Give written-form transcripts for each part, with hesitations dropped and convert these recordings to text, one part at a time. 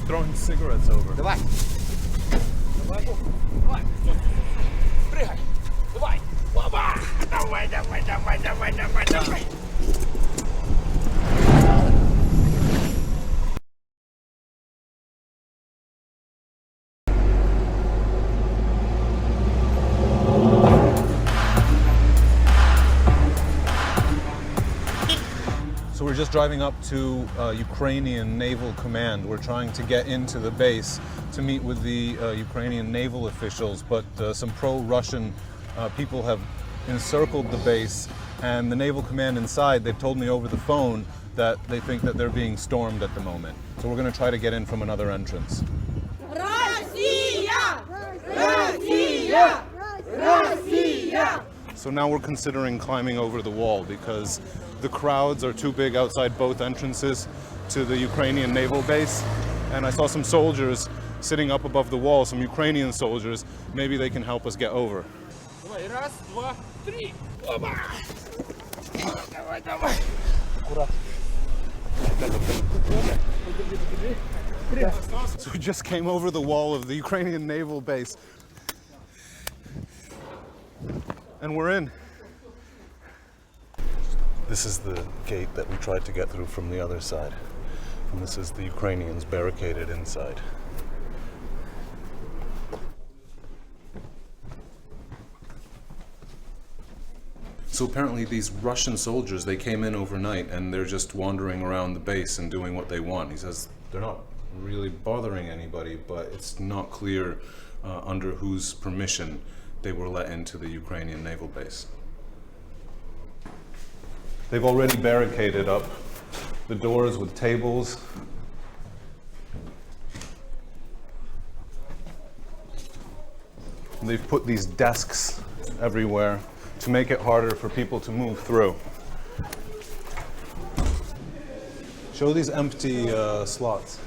throwing cigarettes over. Давай. Давай. Прыгай. Давай. Опа. Давай. So we're just driving up to Ukrainian Naval Command. We're trying to get into the base to meet with the Ukrainian naval officials, but some pro-Russian people have encircled the base, and the Naval Command inside, they've told me over the phone that they think that they're being stormed at the moment. So we're going to try to get in from another entrance. Россия! Россия! Россия! So now we're considering climbing over the wall because the crowds are too big outside both entrances to the Ukrainian naval base. And I saw some soldiers sitting up above the wall, some Ukrainian soldiers. Maybe they can help us get over. Давай, раз, два, три. Опа. Давай, давай. So we just came over the wall of the Ukrainian naval base. And we're in. This is the gate that we tried to get through from the other side. And this is the Ukrainians barricaded inside. So apparently these Russian soldiers, they came in overnight and they're just wandering around the base and doing what they want. He says they're not really bothering anybody, but it's not clear under whose permission they were let into the Ukrainian naval base. They've already barricaded up the doors with tables. And they've put these desks everywhere to make it harder for people to move through. Show these empty slots.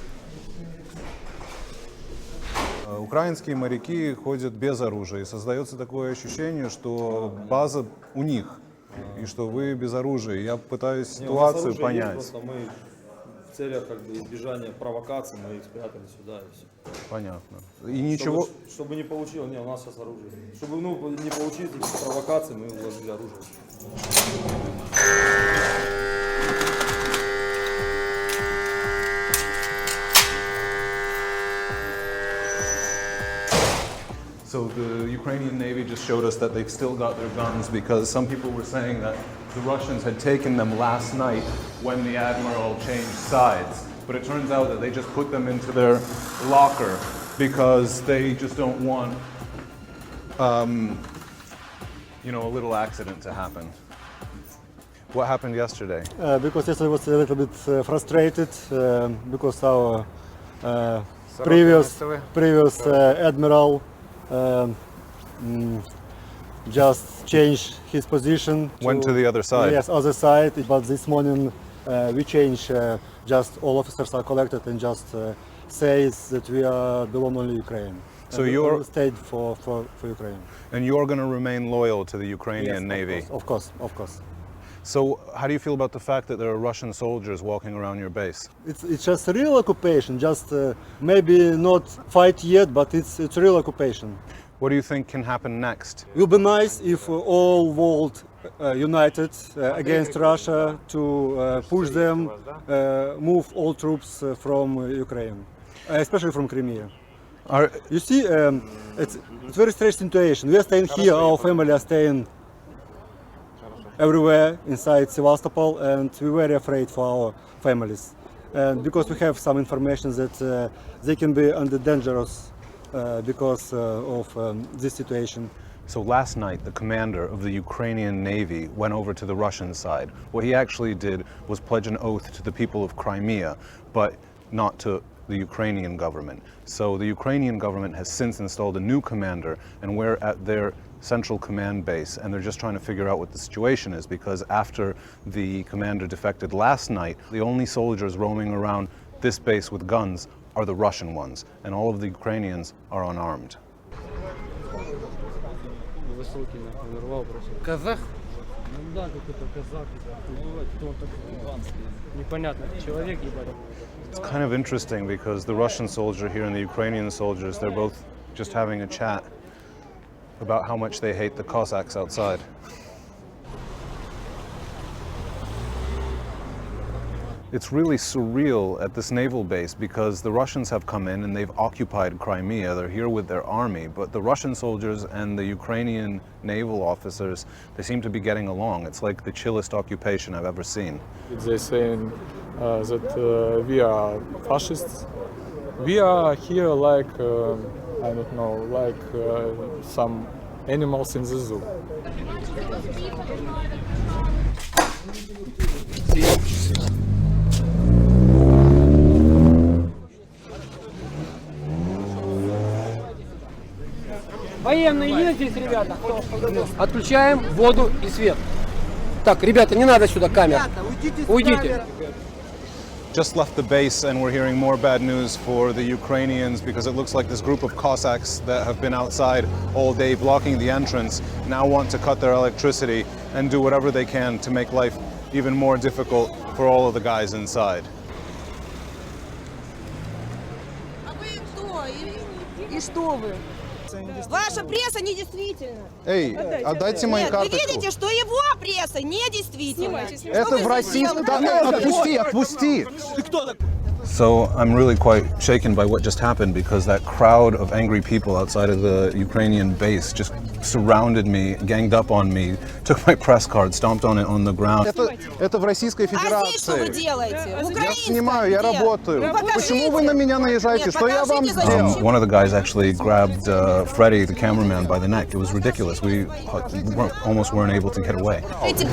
Украинские моряки ходят без оружия, и создается такое ощущение, что база у них, и что вы без оружия. Я пытаюсь ситуацию понять. Есть, просто мы в целях избежания провокаций мы их спрятали сюда и все. Понятно. И ничего. Чтобы не получилось, у нас сейчас оружие. Чтобы не получить провокации, мы вложили оружие. So the Ukrainian Navy just showed us that they've still got their guns because some people were saying that the Russians had taken them last night when the Admiral changed sides. But it turns out that they just put them into their locker because they just don't want, you know, a little accident to happen. What happened yesterday? Because yesterday was a little bit frustrated because our previous admiral just changed his position. Went to the other side. Yes, other side. But this morning we changed. Just all officers are collected and just says that we belong only Ukraine. So and you're we stayed for Ukraine. And you're going to remain loyal to the Ukrainian Navy. Of course. So how do you feel about the fact that there are Russian soldiers walking around your base? It's just a real occupation. Just maybe not fight yet, but it's real occupation. What do you think can happen next? It would be nice if all world united against Russia to push them, move all troops from Ukraine, especially from Crimea. You see, it's a very strange situation. We are staying here, our family are staying everywhere inside Sevastopol, and we're very afraid for our families. And because we have some information that they can be under dangerous because of this situation. So last night, the commander of the Ukrainian Navy went over to the Russian side. What he actually did was pledge an oath to the people of Crimea, but not to the Ukrainian government. So the Ukrainian government has since installed a new commander, and we're at their central command base, and they're just trying to figure out what the situation is, because after the commander defected last night, the only soldiers roaming around this base with guns are the Russian ones, and all of the Ukrainians are unarmed. Казах? Ну да, какой-то казак, кто он такой? Непонятно, человек ебать. It's kind of interesting because the Russian soldier here and the Ukrainian soldiers, they're both just having a chat about how much they hate the Cossacks outside. It's really surreal at this naval base because the Russians have come in and they've occupied Crimea. They're here with their army, but the Russian soldiers and the Ukrainian naval officers, they seem to be getting along. It's like the chillest occupation I've ever seen. They're saying that we are fascists. We are here like, I don't know, like some animals in the zoo. Военные есть здесь, ребята? Отключаем воду и свет. Так, ребята, не надо сюда камер. Уйдите. Just left the base and we're hearing more bad news for the Ukrainians because it looks like this group of Cossacks that have been outside all day blocking the entrance now want to cut their electricity and do whatever they can to make life even more difficult for all of the guys inside. А вы кто? И что вы? Ваша пресса недействительна. Эй, отдайте мои Нет, вы карточку. видите, что его пресса недействительна. Это в российском... Отпусти, отпусти! So I'm really quite shaken by what just happened because that crowd of angry people outside of the Ukrainian base just surrounded me, ganged up on me, took my press card, stomped on it on the ground. Это в Российской А здесь что вы Федерации. делаете? В Я украинском снимаю, я где? работаю. Ну, покажите. Почему вы на меня наезжаете? Нет, Что я вам покажите, зачем? сделал? One of the guys actually grabbed Freddie, the cameraman, by the neck. It was ridiculous. We almost weren't able to get away. Эти